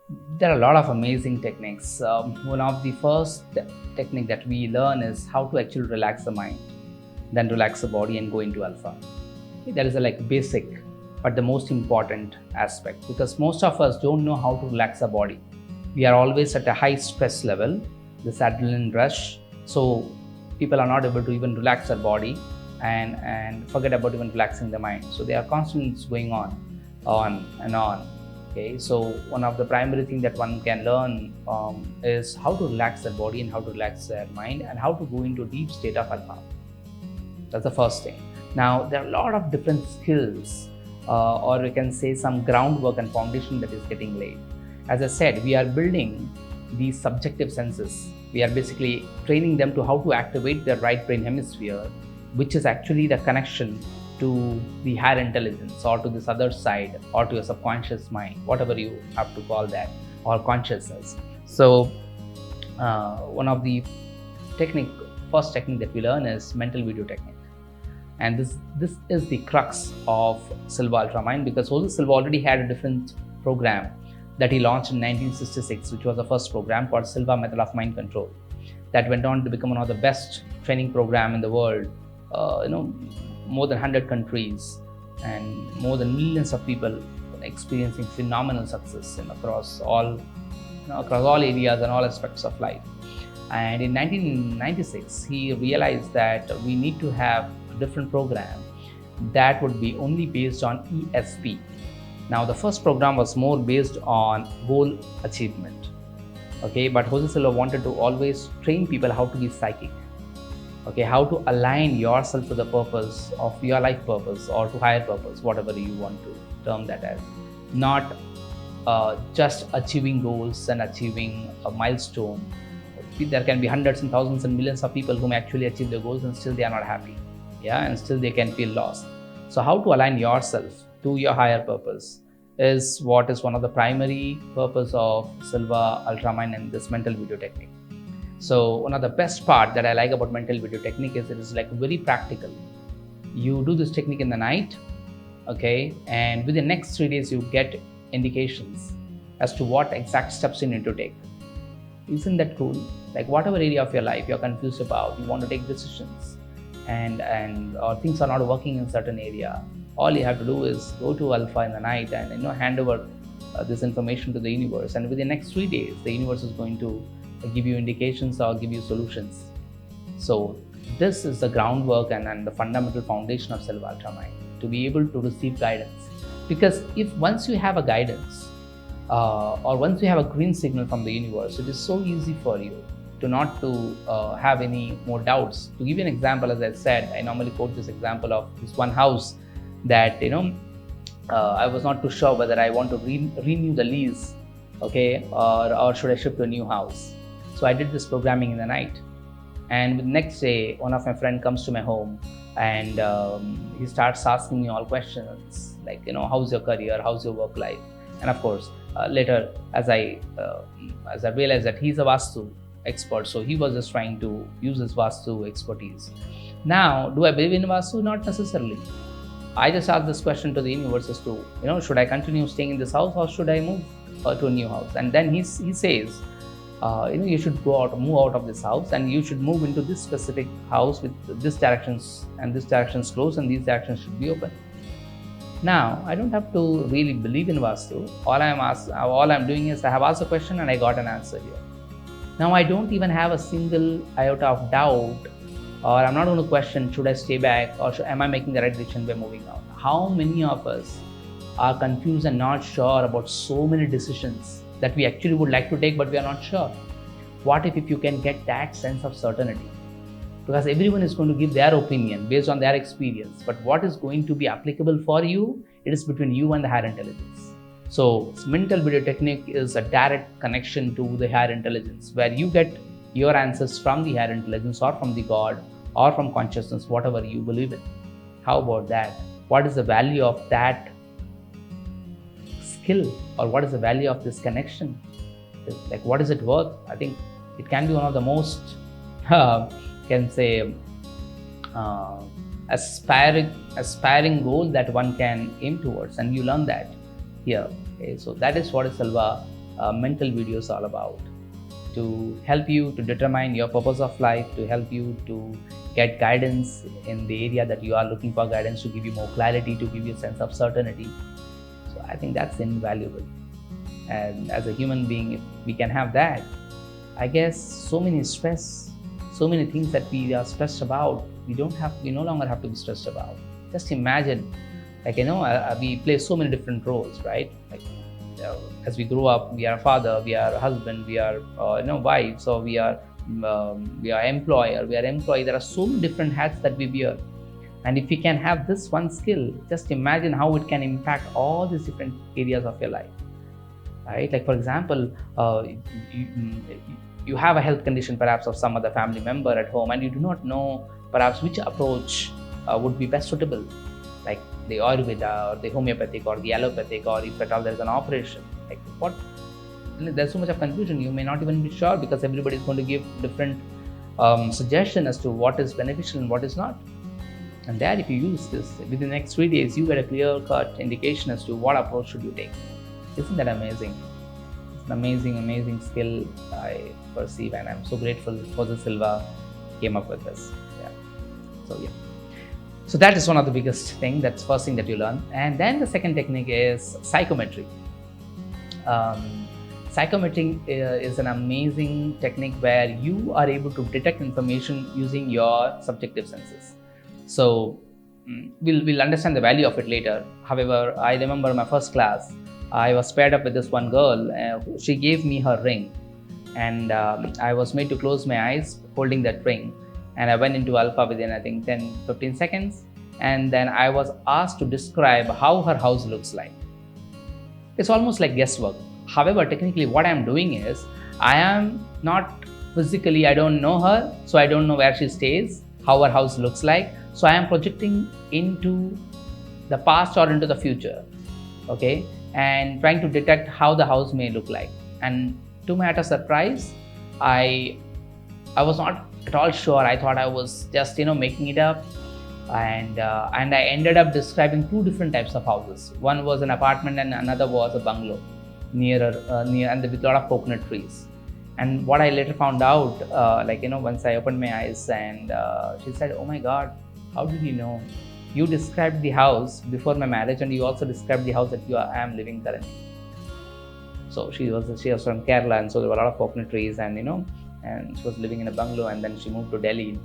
There are a lot of amazing techniques. One of the first technique that we learn is how to actually relax the mind, then relax the body and go into alpha. That is a like basic, but the most important aspect, because most of us don't know how to relax the body. We are always at a high stress level, this adrenaline rush. So people are not able to even relax their body and forget about even relaxing the mind. So they are constantly going on and on. Okay, so one of the primary thing that one can learn is how to relax their body and how to relax their mind and how to go into a deep state of alpha. That's the first thing. Now there are a lot of different skills, or we can say some groundwork and foundation that is getting laid. As I said, we are building these subjective senses. We are basically training them to how to activate their right brain hemisphere, which is actually the connection to the higher intelligence or to this other side or to your subconscious mind, whatever you have to call that, or consciousness. So one of the technique first technique that we learn is mental video technique, and this is the crux of Silva UltraMind, because Jose Silva already had a different program that he launched in 1966, which was the first program called Silva Method of Mind Control, that went on to become one of the best training program in the world. More than 100 countries and more than millions of people experiencing phenomenal success across all areas and all aspects of life. And in 1996, he realized that we need to have a different program that would be only based on ESP. Now, the first program was more based on goal achievement. Okay, but Jose Silva wanted to always train people how to be psychic. Okay, how to align yourself to the purpose of your life purpose or to higher purpose, whatever you want to term that as. Not just achieving goals and achieving a milestone. There can be hundreds and thousands and millions of people who may actually achieve their goals and still they are not happy. Yeah, and still they can feel lost. So how to align yourself to your higher purpose is what is one of the primary purpose of Silva UltraMind and this mental video technique. So one of the best part that I like about mental video technique is it is like very practical. You do this technique in the night, okay, and within the next 3 days you get indications as to what exact steps you need to take. Isn't that cool? Like whatever area of your life you're confused about, you want to take decisions, and or things are not working in certain area, all you have to do is go to alpha in the night and hand over this information to the universe, and within the next 3 days the universe is going to give you indications or give you solutions. So this is the groundwork and the fundamental foundation of Silva UltraMind, to be able to receive guidance. Because if once you have a guidance or once you have a green signal from the universe, it is so easy for you to not to have any more doubts. To give you an example, as I said, I normally quote this example of this one house that I was not too sure whether I want to renew the lease, okay, or should I shift to a new house. So I did this programming in the night, and the next day one of my friend comes to my home and he starts asking me all questions like, how's your career, how's your work life. And of course later as I realized that he's a Vastu expert, so he was just trying to use his Vastu expertise. Now, do I believe in Vastu? Not necessarily. I just asked this question to the universe as to, should I continue staying in this house or should I move to a new house? And then he says, you should move out of this house, and you should move into this specific house with this directions, and this directions closed and these directions should be open. Now, I don't have to really believe in Vastu. All I'm doing is I have asked a question and I got an answer here. Now, I don't even have a single iota of doubt, or I'm not going to question, should I stay back or am I making the right decision by moving out? How many of us are confused and not sure about so many decisions that we actually would like to take, but we are not sure? What if you can get that sense of certainty? Because everyone is going to give their opinion based on their experience, but what is going to be applicable for you, it is between you and the higher intelligence. So mental video technique is a direct connection to the higher intelligence, where you get your answers from the higher intelligence or from the God or from consciousness, whatever you believe in. How about that? What is the value of that skill, or what is the value of this connection? Like, what is it worth? I think it can be one of the most can say aspiring goal that one can aim towards, and you learn that here. Okay, so that is what is Silva mental video is all about, to help you to determine your purpose of life, to help you to get guidance in the area that you are looking for guidance, to give you more clarity, to give you a sense of certainty. So I think that's invaluable. And as a human being, if we can have that, I guess so many things that we are stressed about, we no longer have to be stressed about. Just imagine, we play so many different roles, right? As we grow up, we are a father, we are a husband, we are wives, or we are employer, we are employee. There are so many different hats that we wear. And if we can have this one skill, just imagine how it can impact all these different areas of your life, right? Like for example, you have a health condition perhaps of some other family member at home, and you do not know perhaps which approach would be best suitable, like the Ayurveda or the homeopathic or the allopathic, or if at all there is an operation. Like what? There's so much of confusion. You may not even be sure, because everybody is going to give different suggestion as to what is beneficial and what is not. And there, if you use this, within the next 3 days, you get a clear-cut indication as to what approach should you take. Isn't that amazing? It's an amazing skill I perceive, and I'm so grateful for Silva came up with this. So that is one of the biggest thing. That's first thing that you learn. And then the second technique is psychometry. Psychometry is an amazing technique where you are able to detect information using your subjective senses. So we'll understand the value of it later. However, I remember my first class, I was paired up with this one girl. She gave me her ring, and I was made to close my eyes holding that ring. And I went into alpha within, I think, 10-15 seconds. And then I was asked to describe how her house looks like. It's almost like guesswork. However, technically what I'm doing is, I am not physically, I don't know her, so I don't know where she stays, how her house looks like. So I am projecting into the past or into the future, okay, and trying to detect how the house may look like. And to my utter surprise, I was not at all sure. I thought I was just making it up, and I ended up describing two different types of houses. One was an apartment and another was a bungalow near and with a lot of coconut trees. And what I later found out, once I opened my eyes, and she said, "Oh my God, how did you know? You described the house before my marriage, and you also described the house that I am living currently." So she was from Kerala, and so there were a lot of coconut trees, and and she was living in a bungalow, and then she moved to Delhi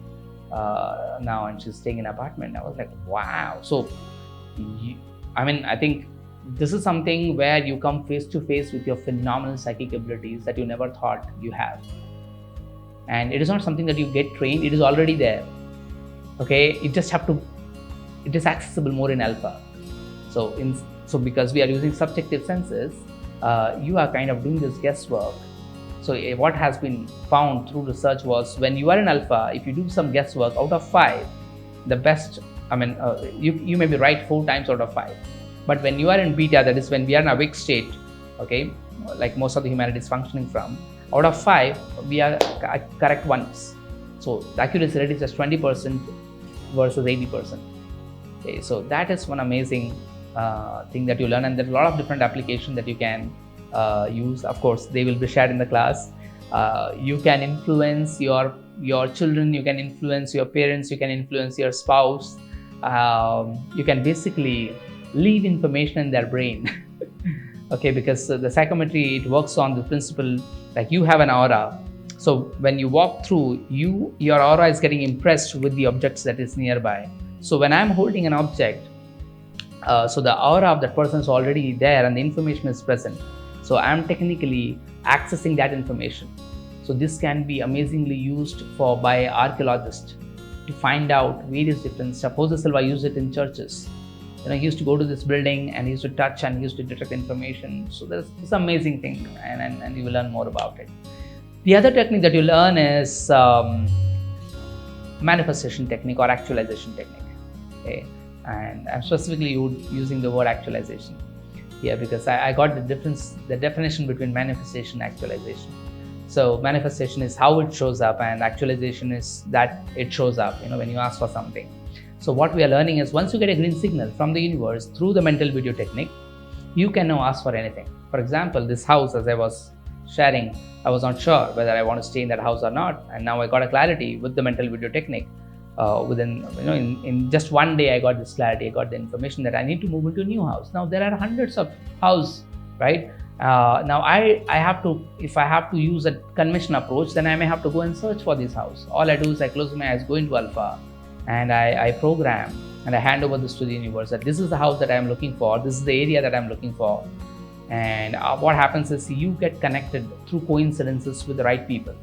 now, and she's staying in an apartment. I was like, wow. So I think this is something where you come face to face with your phenomenal psychic abilities that you never thought you have. And it is not something that you get trained, it is already there. Okay, it is accessible more in alpha. So because we are using subjective senses, you are kind of doing this guesswork. So what has been found through research was, when you are in alpha, if you do some guesswork, out of 5, the best, you may be right 4 times out of 5. But when you are in beta, that is when we are in a awake state, okay, like most of the humanity is functioning from, out of 5, we are correct once. So the accuracy rate is just 20% versus 80%. Okay, so that is one amazing thing that you learn, and there are a lot of different applications that you can use. Of course, they will be shared in the class. You can influence your children, you can influence your parents, you can influence your spouse. You can basically leave information in their brain. Okay, because the psychometry, it works on the principle, like you have an aura. So when you walk through, your aura is getting impressed with the objects that is nearby. So when I'm holding an object, so the aura of that person is already there and the information is present. So I'm technically accessing that information. So this can be amazingly used by archaeologists to find out various different. Suppose Silva used it in churches. He used to go to this building and he used to touch and he used to detect information. So there's this amazing thing, and you will learn more about it. The other technique that you learn is manifestation technique or actualization technique. Okay, and I'm specifically using the word actualization here because I got the definition between manifestation and actualization. So manifestation is how it shows up, and actualization is that it shows up, when you ask for something. So what we are learning is, once you get a green signal from the universe through the mental video technique, you can now ask for anything. For example, this house, as I was sharing, I was not sure whether I want to stay in that house or not, and now I got a clarity with the mental video technique. Within, in just one day, I got this clarity. I got the information that I need to move into a new house. Now there are hundreds of houses, right? Now I have to, if I have to use a conventional approach, then I may have to go and search for this house. All I do is I close my eyes, go into alpha, and I program and I hand over this to the universe that this is the house that I am looking for, this is the area that I am looking for. And what happens is you get connected through coincidences with the right people.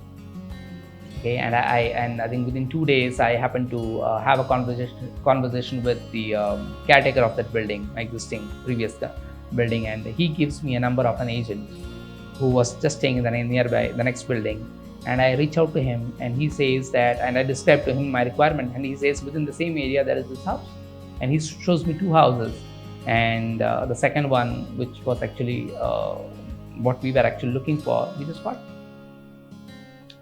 Okay, and I think within 2 days I happened to have a conversation with the caretaker of that building, my existing previous building, and he gives me a number of an agent who was just staying in the nearby, the next building. And I reach out to him, and he says that, and I describe to him my requirement, and he says within the same area there is this house, and he shows me 2 houses, and the second one, which was actually what we were actually looking for, we just got.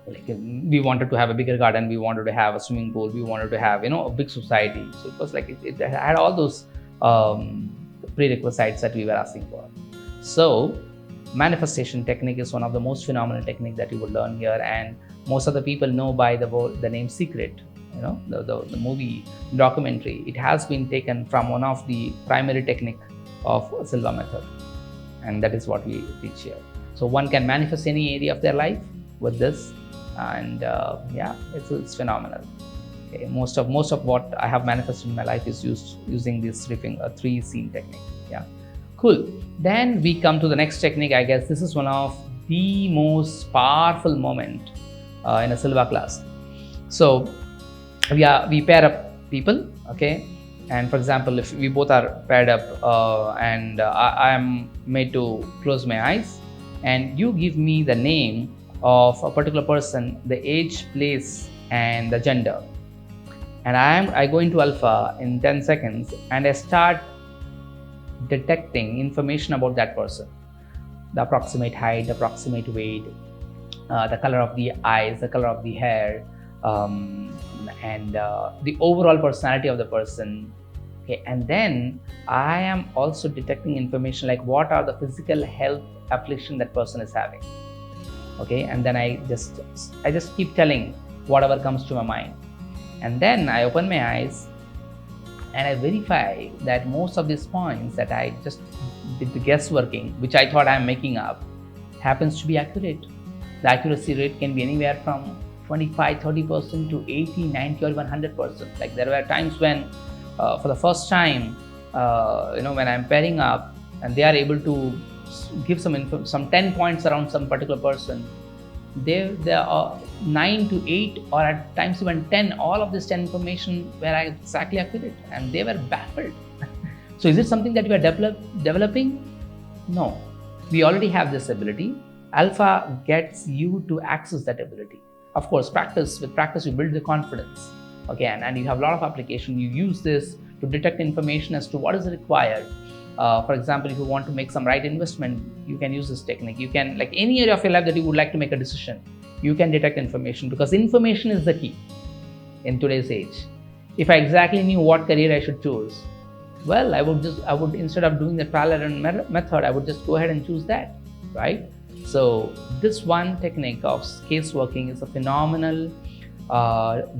Like, we wanted to have a bigger garden, we wanted to have a swimming pool, we wanted to have a big society. So it was like it had all those prerequisites that we were asking for. So manifestation technique is one of the most phenomenal technique that you would learn here, and most of the people know by the name Secret. The movie documentary, it has been taken from one of the primary technique of Silva method, and that is what we teach here. So one can manifest any area of their life with this, and it's phenomenal. Okay, most of what I have manifested in my life is using this 3 scene technique. Yeah, cool. Then we come to the next technique. I guess this is one of the most powerful moment in a Silva class. So we pair up people, okay, and for example, if we both are paired up and I am made to close my eyes, and you give me the name of a particular person, the age, place, and the gender, and I go into alpha in 10 seconds, and I start detecting information about that person: the approximate height, the approximate weight, the color of the eyes, the color of the hair, and the overall personality of the person. Okay, and then I am also detecting information like what are the physical health affliction that person is having. Okay, and then I just keep telling whatever comes to my mind, and then I open my eyes and I verify that most of these points that I just did the guessworking, which I thought I'm making up, happens to be accurate. The accuracy rate can be anywhere from 25-30% to 80, 90, or even 100%. Like there were times when for the first time when I'm pairing up and they are able to give some 10 points around some particular person, there are 9 to 8 or at times even 10, all of this 10 information were exactly accurate, and they were baffled. So is it something that we are developing? No, we already have this ability. Alpha gets you to access that ability. Of course, with practice you build the confidence, okay, and you have a lot of application. You use this to detect information as to what is required. For example, if you want to make some right investment, you can use this technique. You can, like any area of your life that you would like to make a decision, you can detect information, because information is the key in today's age. If I exactly knew what career I should choose, well, I would instead of doing the trial and error method, I would just go ahead and choose that, right? So this one technique of case working is a phenomenal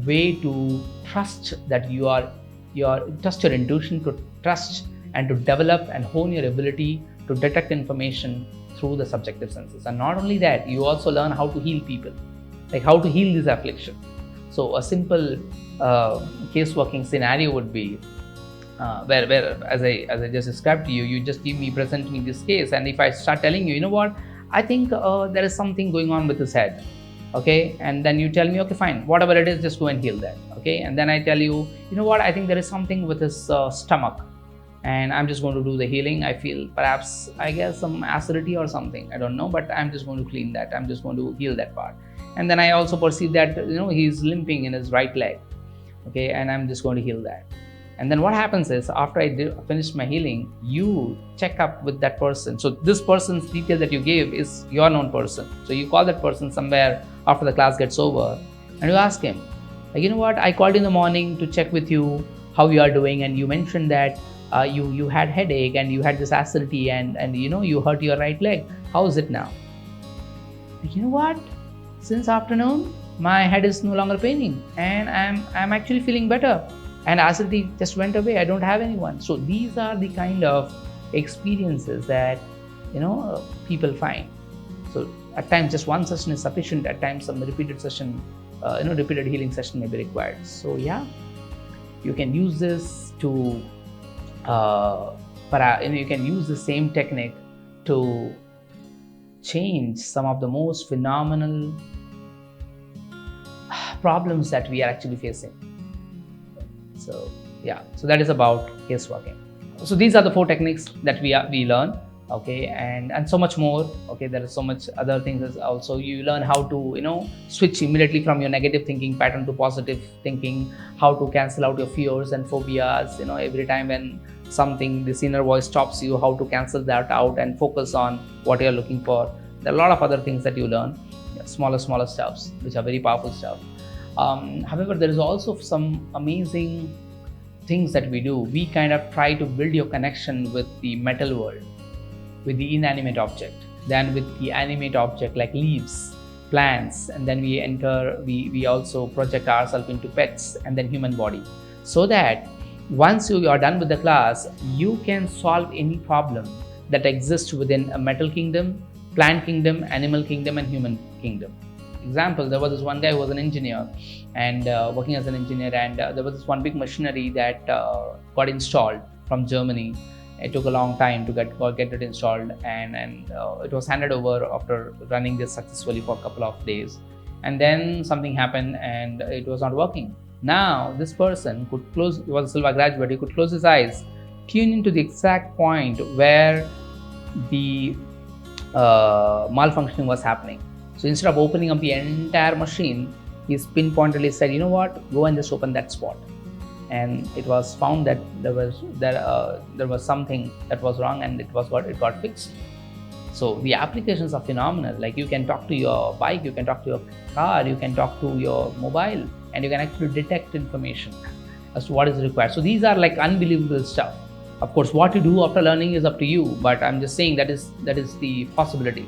way to trust that trust your intuition, to trust and to develop and hone your ability to detect information through the subjective senses. And not only that, you also learn how to heal people, like how to heal this affliction. So a simple case working scenario would be where as I just described to you, you just present me this case, and if I start telling you, you know what, I think there is something going on with his head, okay, and then you tell me, okay, fine, whatever it is, just go and heal that, okay, and then I tell you, you know what, I think there is something with his stomach, and I'm just going to do the healing. I feel perhaps, I guess, some acidity or something, I don't know, but I'm just going to clean that, I'm just going to heal that part. And then I also perceive that he's limping in his right leg, okay, and I'm just going to heal that. And then what happens is, after I finish my healing, you check up with that person. So this person's detail that you gave is your known person. So you call that person somewhere after the class gets over, and you ask him, like, you know what, I called in the morning to check with you how you are doing, and you mentioned that you had headache and you had this acidity and you hurt your right leg. How is it now? You know what? Since afternoon, my head is no longer paining and I'm actually feeling better. And acidity just went away. I don't have anyone. So these are the kind of experiences that people find. So at times just one session is sufficient. At times some repeated session, repeated healing session may be required. So yeah, you can use this to you can use the same technique to change some of the most phenomenal problems that we are actually facing. So yeah, so that is about case working. So these are the 4 techniques that we learn, okay, and so much more. Okay, there is so much other things as also. You learn how to switch immediately from your negative thinking pattern to positive thinking, how to cancel out your fears and phobias. Every time when this inner voice stops you, how to cancel that out and focus on what you're looking for. There are a lot of other things that you learn, smaller stuffs, which are very powerful stuff. However, there is also some amazing things that we do. We kind of try to build your connection with the metal world, with the inanimate object, then with the animate object like leaves, plants, and then we also project ourselves into pets and then human body, so that once you are done with the class, you can solve any problem that exists within a metal kingdom, plant kingdom, animal kingdom, and human kingdom. Example, there was this one guy who was an engineer and working as an engineer, and there was this one big machinery that got installed from Germany. It took a long time to get it installed, and it was handed over after running this successfully for a couple of days. And then something happened and it was not working. Now this person could close, he was a Silva graduate, he could close his eyes, tune into the exact point where the malfunctioning was happening. So instead of opening up the entire machine, he pinpointedly said, you know what, go and just open that spot. And it was found that there was something that was wrong, and it got fixed. So the applications are phenomenal. Like, you can talk to your bike, you can talk to your car, you can talk to your mobile, and you can actually detect information as to what is required. So these are like unbelievable stuff. Of course, what you do after learning is up to you, but I'm just saying that is the possibility.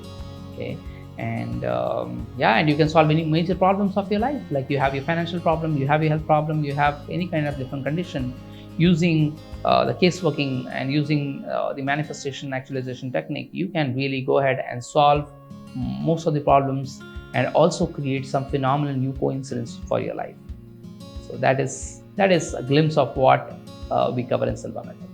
Okay. And and you can solve any major problems of your life. Like, you have your financial problem, you have your health problem, you have any kind of different condition. Using the case working and using the manifestation actualization technique, you can really go ahead and solve most of the problems and also create some phenomenal new coincidence for your life. So that is a glimpse of what we cover in Silva method.